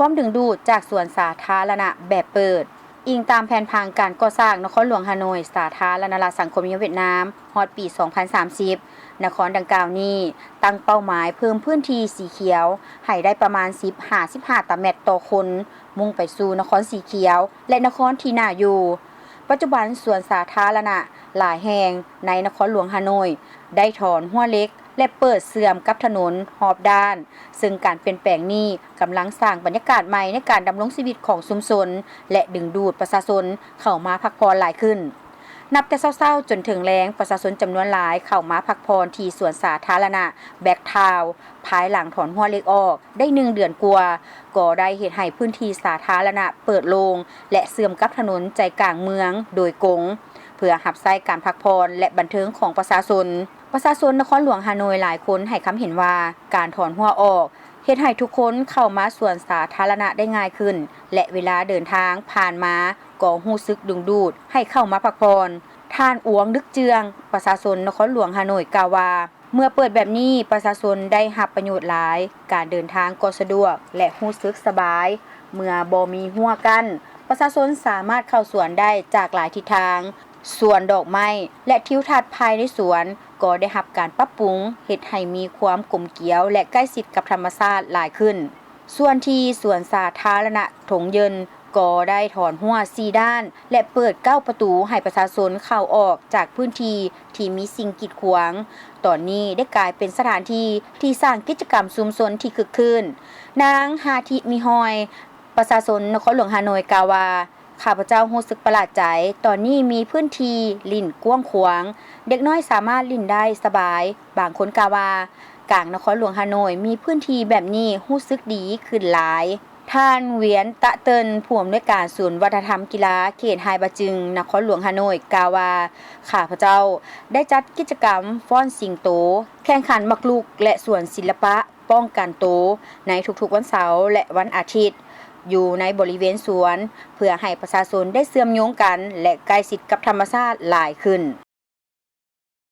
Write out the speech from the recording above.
ความดึงดูดจากสวนสาธารณะแบบเปิดอิงตามแผนผังการก่อสร้างนครหลวงฮานอยสาธารณรัฐสังคมนิยมเวียดนามฮอดปี 2030 นครดังกล่าวนี้ตั้งเป้าหมายเพิ่มพื้นที่สีเขียวให้ได้ประมาณ 10-15 ตารางเมตรต่อคน มุ่งไปสู่นครสีเขียวและนครที่น่าอยู่ ปัจจุบันสวนสาธารณะหลายแห่งในนครหลวงฮานอยได้ถอนหัวเหล็กและเปิดเสื่อมกับถนนรอบด้านซึ่งการเปลี่ยนแปลงนี้กำลังสร้างบรรยากาศใหม่ในการดำรงชีวิตของชุมชนและดึงดูดประชาชนเข้ามาพักผ่อนหลายขึ้นนับแต่เช้าๆจนถึงแลงประชาชนจำนวนหลายเข้ามาพักผ่อนที่สวนสาธารณะแบ็คทาวน์ภายหลังถอนหัวเหล็กออกได้1เดือนกว่าก็ได้เฮ็ดให้พื้นที่สาธารณะเปิดโล่งและเสื่อมกับถนนใจกลางเมืองโดยกงเพื่อรับใช้การพักผ่อนและบันเทิงของประชาชนนครหลวงฮานอยหลายคนให้ความเห็นว่าการถอนหัวออกเฮ็ดให้ทุกคนเข้ามาสวนสาธารณะได้ง่ายขึ้นและเวลาเดินทางผ่านมาก็รู้สึกดึงดูดให้เข้ามาพักผ่อนท่านอวงดึกเจืองประชาชนนครหลวงฮานอยกล่าวว่าเมื่อเปิดแบบนี้ประชาชนได้รับประโยชน์หลายการเดินทางก็สะดวกและรู้สึกสบายเมื่อบ่มีหัวกั้นประชาชนสามารถเข้าสวนได้จากหลายทิศทางสวนดอกไม้และทิวทัศน์ภายในสวนก็ได้รับการปรับปรุงเฮ็ดให้มีความกลมเกลียวและใกล้ชิดกับธรรมชาติหลายขึ้นส่วนที่สวนสาธารณะถงเยินก็ได้ถอนหัว4ด้านและเปิด9ประตูให้ประชาชนเข้าออกจากพื้นที่ที่มีสิ่งกีดขวางตอนนี้ได้กลายเป็นสถานที่ที่สร้างกิจกรรมชุมชนที่คึกคืนนางฮาธิมีฮอยประชาชนนครหลวงฮานอยกล่าวว่าข้าพเจ้ารู้สึกประหลาดใจตอนนี้มีพื้นที่ลิ่นกว้างขวางเด็กน้อยสามารถลิ่นได้สบายบางคนกล่าวว่ากลางนครหลวงฮานอยมีพื้นที่แบบนี้รู้สึกดีขึ้นหลายท่านเวียนตะเตินผู้อำนวยการศูนย์วัฒนธรรมกีฬาเขตไฮบะจึงนครหลวงฮานอยกล่าวว่าข้าพเจ้าได้จัดกิจกรรมฟ้อนสิงโตแข่งขันมักลุกและสวนศิลปะป้องกันโตในทุกๆวันเสาร์และวันอาทิตย์อยู่ในบริเวณสวนเพื่อให้ประชาชนได้เชื่อมโยงกันและใกล้ชิดกับธรรมชาติหลายขึ้น